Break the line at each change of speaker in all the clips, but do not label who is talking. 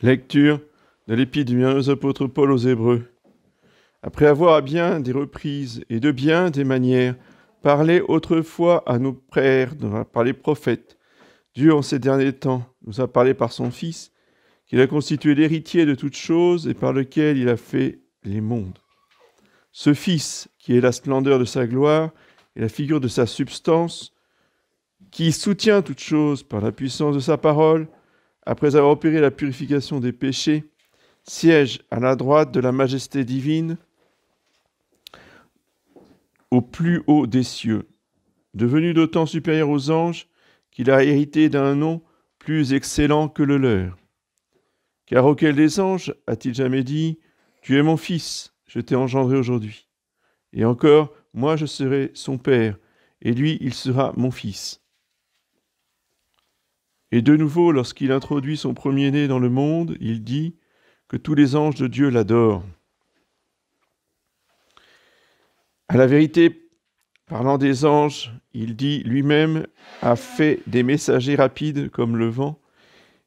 Lecture de l'Épître du bienheureux apôtre Paul aux Hébreux. Après avoir à bien des reprises et de bien des manières parlé autrefois à nos pères par les prophètes, Dieu en ces derniers temps nous a parlé par son Fils, qu'il a constitué l'héritier de toutes choses et par lequel il a fait les mondes. Ce Fils, qui est la splendeur de sa gloire et la figure de sa substance, qui soutient toutes choses par la puissance de sa parole, après avoir opéré la purification des péchés, siège à la droite de la majesté divine au plus haut des cieux, devenu d'autant supérieur aux anges qu'il a hérité d'un nom plus excellent que le leur. Car auquel des anges a-t-il jamais dit « Tu es mon fils, je t'ai engendré aujourd'hui » Et encore, moi je serai son père, et lui il sera mon fils. Et de nouveau, lorsqu'il introduit son premier-né dans le monde, il dit que tous les anges de Dieu l'adorent. À la vérité, parlant des anges, il dit lui-même a fait des messagers rapides comme le vent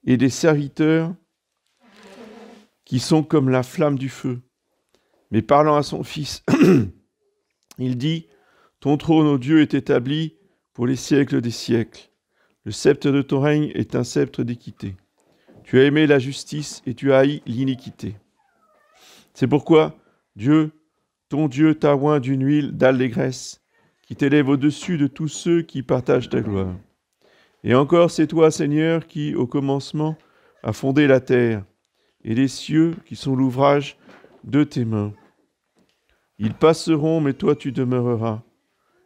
et des serviteurs qui sont comme la flamme du feu. Mais parlant à son Fils, il dit « Ton trône, ô Dieu, est établi pour les siècles des siècles. Le sceptre de ton règne est un sceptre d'équité. Tu as aimé la justice et tu as haï l'iniquité. C'est pourquoi Dieu, ton Dieu, t'a oint d'une huile d'allégresse qui t'élève au-dessus de tous ceux qui partagent ta gloire. Et encore, c'est toi, Seigneur, qui, au commencement, as fondé la terre et les cieux qui sont l'ouvrage de tes mains. Ils passeront, mais toi tu demeureras.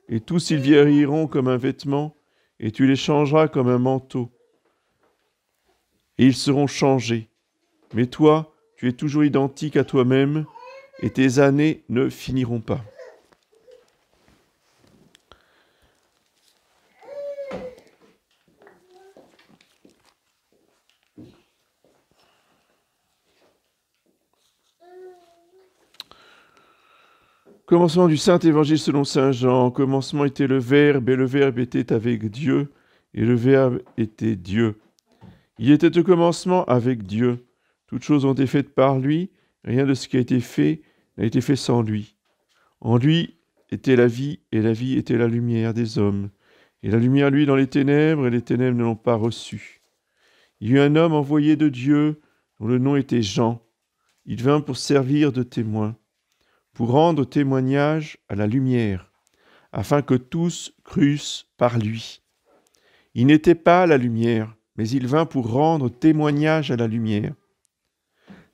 Et tous ils vieilliront comme un vêtement, et tu les changeras comme un manteau. Et ils seront changés. Mais toi, tu es toujours identique à toi-même, et tes années ne finiront pas. Commencement du Saint-Évangile selon saint Jean. Au commencement était le Verbe, et le Verbe était avec Dieu, et le Verbe était Dieu. Il était au commencement avec Dieu. Toutes choses ont été faites par lui, rien de ce qui a été fait n'a été fait sans lui. En lui était la vie, et la vie était la lumière des hommes. Et la lumière, lui, dans les ténèbres, et les ténèbres ne l'ont pas reçue. Il y eut un homme envoyé de Dieu, dont le nom était Jean. Il vint pour servir de témoin, pour rendre témoignage à la lumière, afin que tous crussent par lui. Il n'était pas la lumière, mais il vint pour rendre témoignage à la lumière.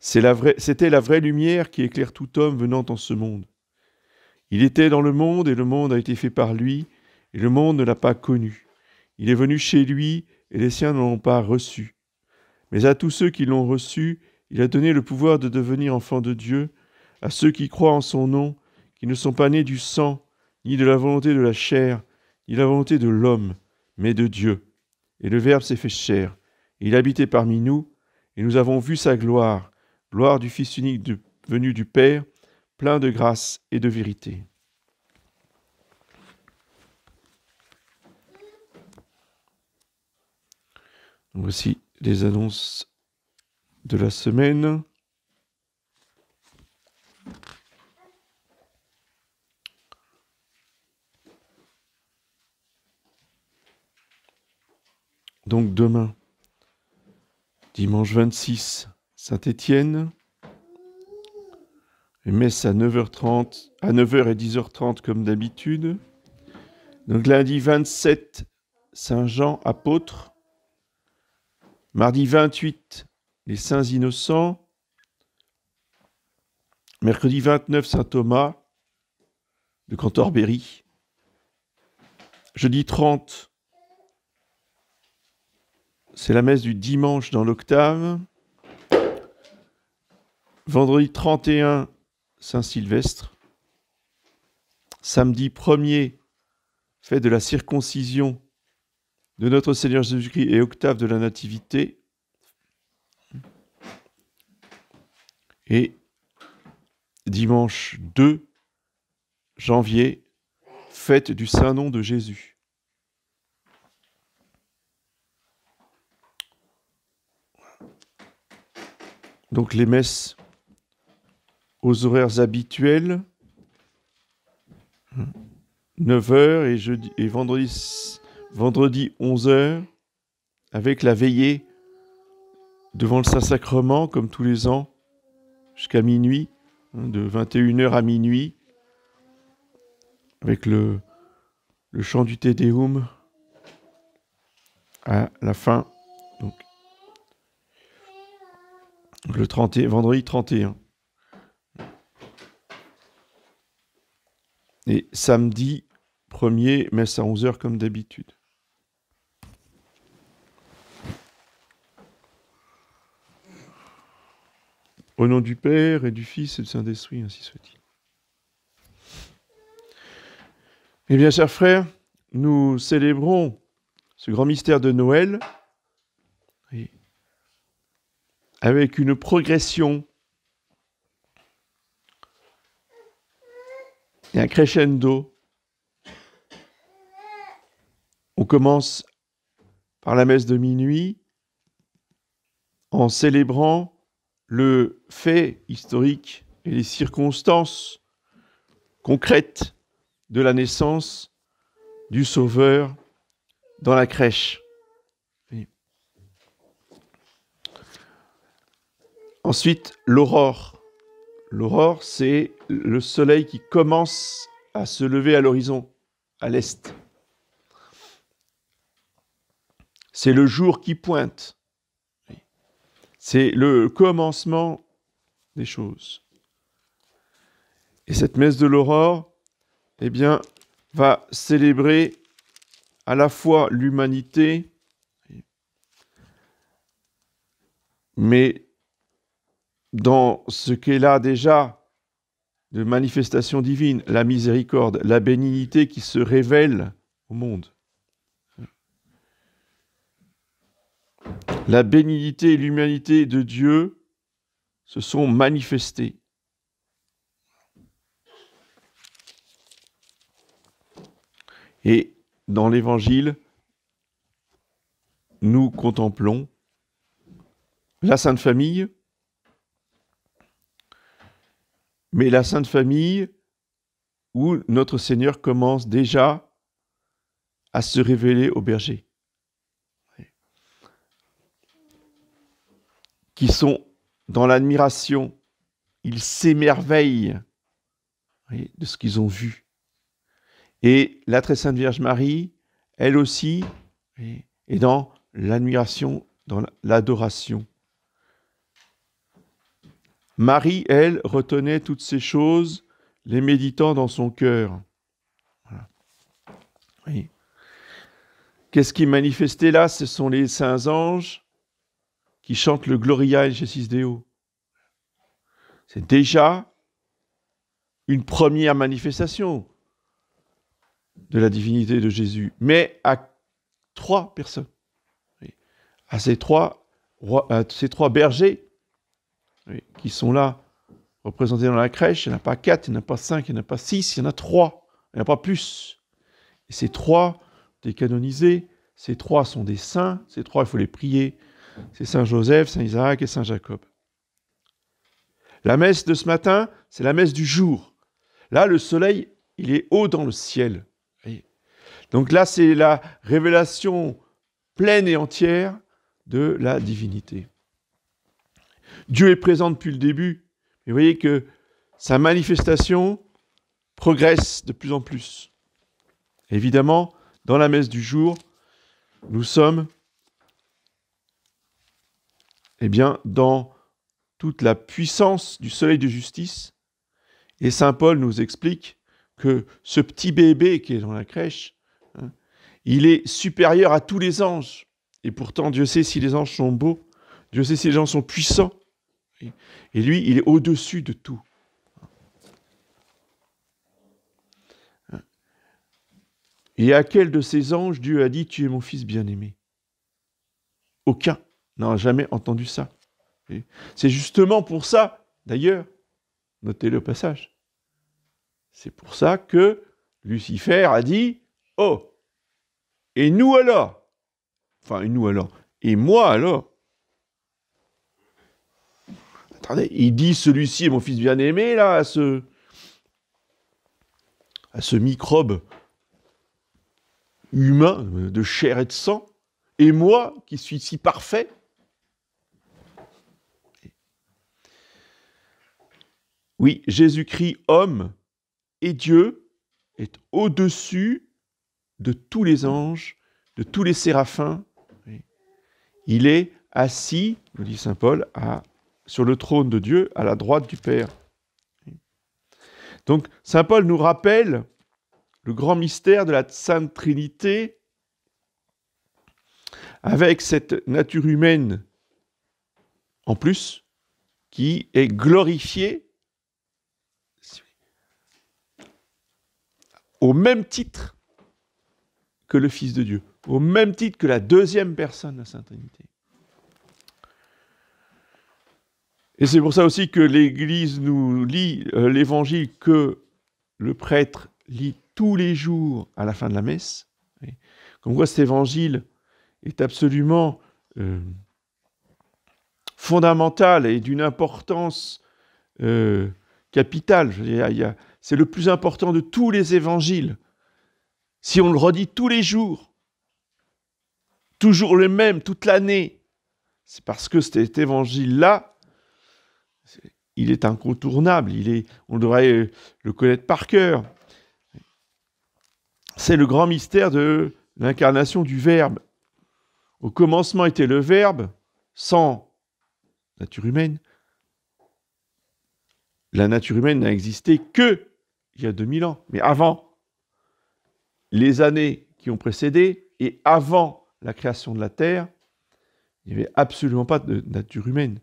C'était la vraie lumière qui éclaire tout homme venant en ce monde. Il était dans le monde, et le monde a été fait par lui, et le monde ne l'a pas connu. Il est venu chez lui, et les siens ne l'ont pas reçu. Mais à tous ceux qui l'ont reçu, il a donné le pouvoir de devenir enfants de Dieu, à ceux qui croient en son nom, qui ne sont pas nés du sang, ni de la volonté de la chair, ni de la volonté de l'homme, mais de Dieu. Et le Verbe s'est fait chair. Il habitait parmi nous, et nous avons vu sa gloire, gloire du Fils unique venu du Père, plein de grâce et de vérité. Donc voici les annonces de la semaine. Donc demain, dimanche 26, Saint-Étienne, messe à 9h30, à 9h et 10h30 comme d'habitude. Donc lundi 27, Saint-Jean, apôtre. Mardi 28, les Saints Innocents. Mercredi 29, Saint-Thomas de Cantorbéry. Jeudi 30, c'est la messe du dimanche dans l'octave. Vendredi 31, Saint-Sylvestre. Samedi 1er, fête de la circoncision de notre Seigneur Jésus-Christ et octave de la Nativité. Et dimanche 2 janvier, fête du Saint-Nom de Jésus. donc les messes aux horaires habituels, 9h et vendredi 11h, avec la veillée devant le Saint-Sacrement, comme tous les ans, jusqu'à minuit, de 21h à minuit, avec le chant du Te Deum à la fin, donc vendredi 31. Et samedi 1er, messe à 11h comme d'habitude. Au nom du Père et du Fils et du Saint-Esprit, ainsi soit-il. Eh bien, chers frères, nous célébrons ce grand mystère de Noël avec une progression et un crescendo. On commence par la messe de minuit en célébrant le fait historique et les circonstances concrètes de la naissance du Sauveur dans la crèche. Ensuite, l'aurore. L'aurore, c'est le soleil qui commence à se lever à l'horizon, à l'est. C'est le jour qui pointe. C'est le commencement des choses. Et cette messe de l'aurore, eh bien, va célébrer à la fois l'humanité, mais dans ce qu'elle a déjà de manifestation divine, la miséricorde, la bénignité qui se révèle au monde. La bénignité et l'humanité de Dieu se sont manifestées. Et dans l'Évangile, nous contemplons la Sainte Famille, mais la Sainte Famille où notre Seigneur commence déjà à se révéler aux bergers, qui sont dans l'admiration, ils s'émerveillent de ce qu'ils ont vu. Et la très sainte Vierge Marie, elle aussi, est dans l'admiration, dans l'adoration. Marie, elle, retenait toutes ces choses, les méditant dans son cœur. Voilà. Oui. Qu'est-ce qui est manifesté là? Ce sont les saints anges qui chantent le Gloria in excelsis Deo. C'est déjà une première manifestation de la divinité de Jésus, mais à 3 personnes, à ces trois bergers qui sont là, représentés dans la crèche. Il n'y en a pas 4, il n'y en a pas 5, il n'y en a pas 6, il y en a 3, il n'y en a pas plus. Et ces 3, des canonisés, ces 3 sont des saints, ces 3, il faut les prier. C'est Saint Joseph, Saint Isaac et Saint Jacob. La messe de ce matin, c'est la messe du jour. Là, le soleil, il est haut dans le ciel. Donc là, c'est la révélation pleine et entière de la divinité. Dieu est présent depuis le début, mais vous voyez que sa manifestation progresse de plus en plus. Évidemment, dans la messe du jour, nous sommes dans toute la puissance du soleil de justice. Et saint Paul nous explique que ce petit bébé qui est dans la crèche, il est supérieur à tous les anges. Et pourtant, Dieu sait si les anges sont beaux, Dieu sait si les anges sont puissants. Et lui, il est au-dessus de tout. Et à quel de ces anges Dieu a dit « Tu es mon fils bien-aimé » ? Aucun n'a jamais entendu ça. C'est justement pour ça, d'ailleurs, notez-le au passage, c'est pour ça que Lucifer a dit « Oh, et nous alors ?» Enfin, et nous alors ? Et moi alors ? attendez, il dit celui-ci est mon fils bien-aimé, là, à ce microbe humain de chair et de sang, et moi qui suis si parfait. Oui, Jésus-Christ, homme et Dieu, est au-dessus de tous les anges, de tous les séraphins. Il est assis, nous dit saint Paul, sur le trône de Dieu, à la droite du Père. Donc, saint Paul nous rappelle le grand mystère de la Sainte Trinité, avec cette nature humaine en plus, qui est glorifiée au même titre que le Fils de Dieu, au même titre que la deuxième personne de la Sainte Trinité. Et c'est pour ça aussi que l'Église nous lit l'évangile que le prêtre lit tous les jours à la fin de la messe. Comme quoi cet évangile est absolument fondamental et d'une importance capitale. Je veux dire, c'est le plus important de tous les évangiles. Si on le redit tous les jours, toujours le même, toute l'année, c'est parce que cet évangile-là, il est incontournable, on devrait le connaître par cœur. C'est le grand mystère de l'incarnation du Verbe. Au commencement était le Verbe, sans nature humaine. La nature humaine n'a existé que il y a 2000 ans. Mais avant, les années qui ont précédé et avant la création de la Terre, il n'y avait absolument pas de nature humaine.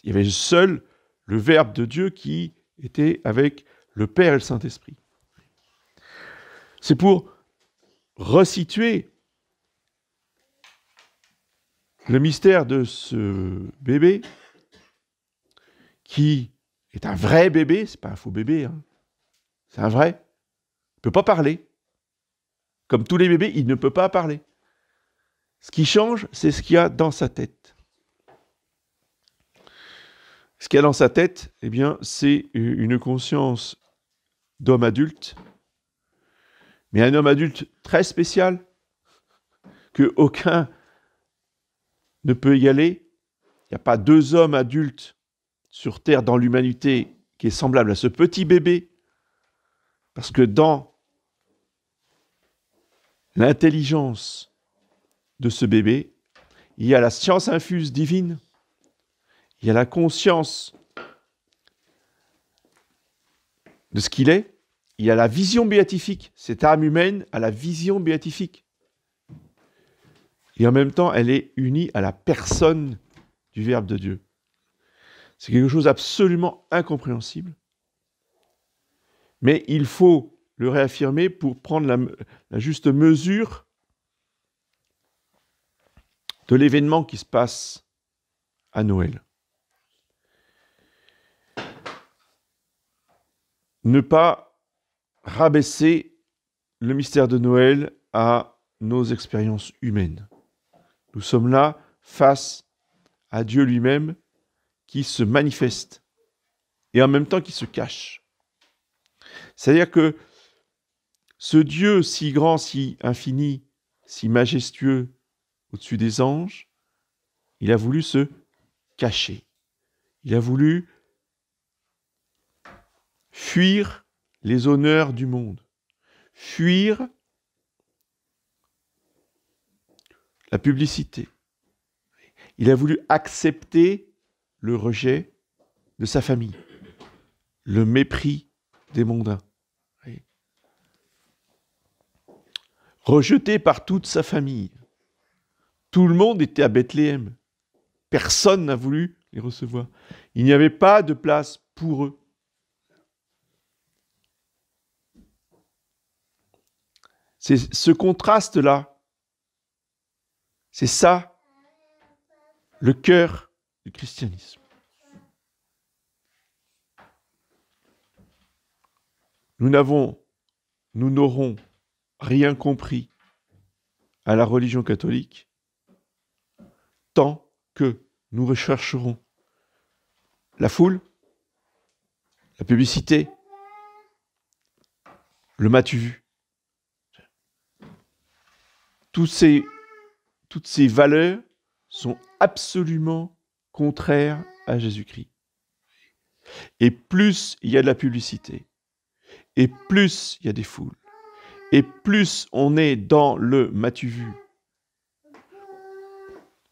Il y avait seul le Verbe de Dieu qui était avec le Père et le Saint-Esprit. C'est pour resituer le mystère de ce bébé qui est un vrai bébé, c'est pas un faux bébé, hein. C'est un vrai. Il ne peut pas parler. Comme tous les bébés, il ne peut pas parler. Ce qui change, c'est ce qu'il y a dans sa tête. Ce qu'il y a dans sa tête, eh bien, c'est une conscience d'homme adulte, mais un homme adulte très spécial, que aucun ne peut égaler. Il n'y a pas deux hommes adultes sur Terre dans l'humanité qui est semblable à ce petit bébé, parce que dans l'intelligence de ce bébé, il y a la science infuse divine, il y a la conscience de ce qu'il est, il y a la vision béatifique. Cette âme humaine a la vision béatifique. Et en même temps, elle est unie à la personne du Verbe de Dieu. C'est quelque chose d'absolument incompréhensible. Mais il faut le réaffirmer pour prendre la juste mesure de l'événement qui se passe à Noël. Ne pas rabaisser le mystère de Noël à nos expériences humaines. Nous sommes là face à Dieu lui-même qui se manifeste et en même temps qui se cache. C'est-à-dire que ce Dieu si grand, si infini, si majestueux au-dessus des anges, il a voulu se cacher. Il a voulu fuir les honneurs du monde, fuir la publicité. Il a voulu accepter le rejet de sa famille, le mépris des mondains. Rejeté par toute sa famille. Tout le monde était à Bethléem. Personne n'a voulu les recevoir. Il n'y avait pas de place pour eux. C'est ce contraste-là. C'est ça, le cœur du christianisme. Nous n'aurons rien compris à la religion catholique tant que nous rechercherons la foule, la publicité, le m'as-tu vu. Toutes ces valeurs sont absolument contraires à Jésus-Christ. Et plus il y a de la publicité, et plus il y a des foules, et plus on est dans le m'as-tu vu,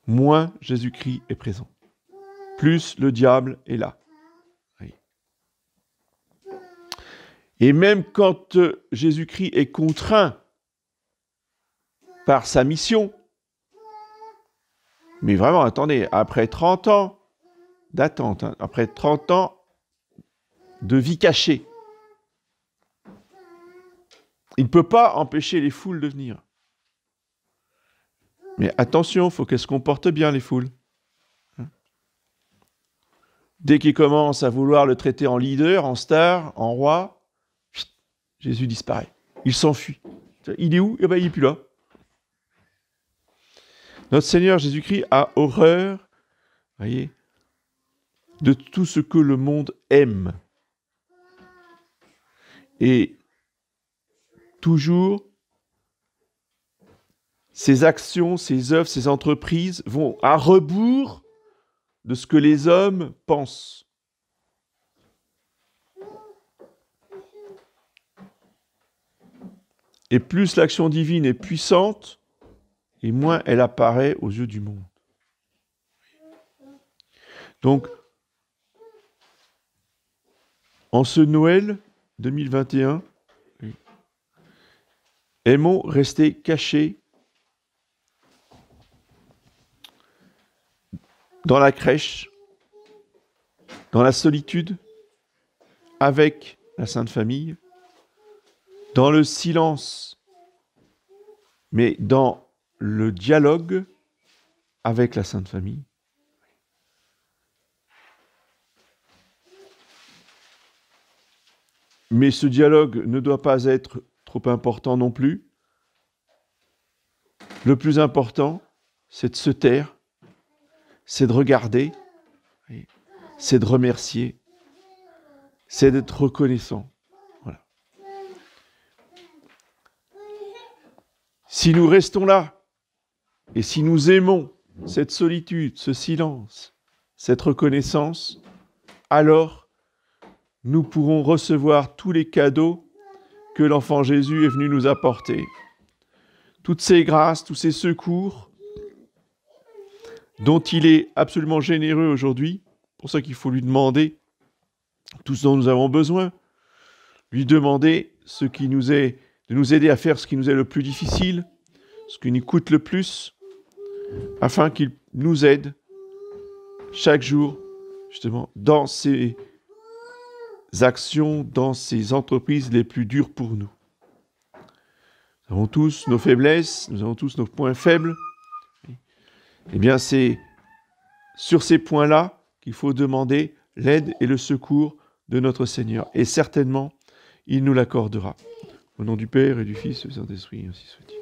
moins Jésus-Christ est présent. Plus le diable est là. Oui. Et même quand Jésus-Christ est contraint par sa mission, mais vraiment, attendez, après 30 ans d'attente, après 30 ans de vie cachée, il ne peut pas empêcher les foules de venir. Mais attention, il faut qu'elles se comportent bien, les foules. Dès qu'ils commencent à vouloir le traiter en leader, en star, en roi, Jésus disparaît. Il s'enfuit. Il est où? Eh bien, il n'est plus là. Notre Seigneur Jésus-Christ a horreur, voyez, de tout ce que le monde aime. Et toujours, ses actions, ses œuvres, ses entreprises vont à rebours de ce que les hommes pensent. Et plus l'action divine est puissante, et moins elle apparaît aux yeux du monde. Donc, en ce Noël 2021, aimons rester cachés dans la crèche, dans la solitude, avec la Sainte Famille, dans le silence, mais dans le dialogue avec la Sainte Famille. Mais ce dialogue ne doit pas être trop important non plus. Le plus important, c'est de se taire, c'est de regarder, c'est de remercier, c'est d'être reconnaissant. Voilà. Si nous restons là, et si nous aimons cette solitude, ce silence, cette reconnaissance, alors nous pourrons recevoir tous les cadeaux que l'enfant Jésus est venu nous apporter. Toutes ces grâces, tous ces secours dont il est absolument généreux aujourd'hui. C'est pour ça qu'il faut lui demander tout ce dont nous avons besoin. Lui demander ce qui nous est, de nous aider à faire ce qui nous est le plus difficile, ce qui nous coûte le plus, afin qu'il nous aide chaque jour, justement, dans ces actions, dans ces entreprises les plus dures pour nous. Nous avons tous nos faiblesses, nous avons tous nos points faibles. Eh bien, c'est sur ces points-là qu'il faut demander l'aide et le secours de notre Seigneur. Et certainement, il nous l'accordera. Au nom du Père et du Fils et du Saint-Esprit, ainsi soit-il.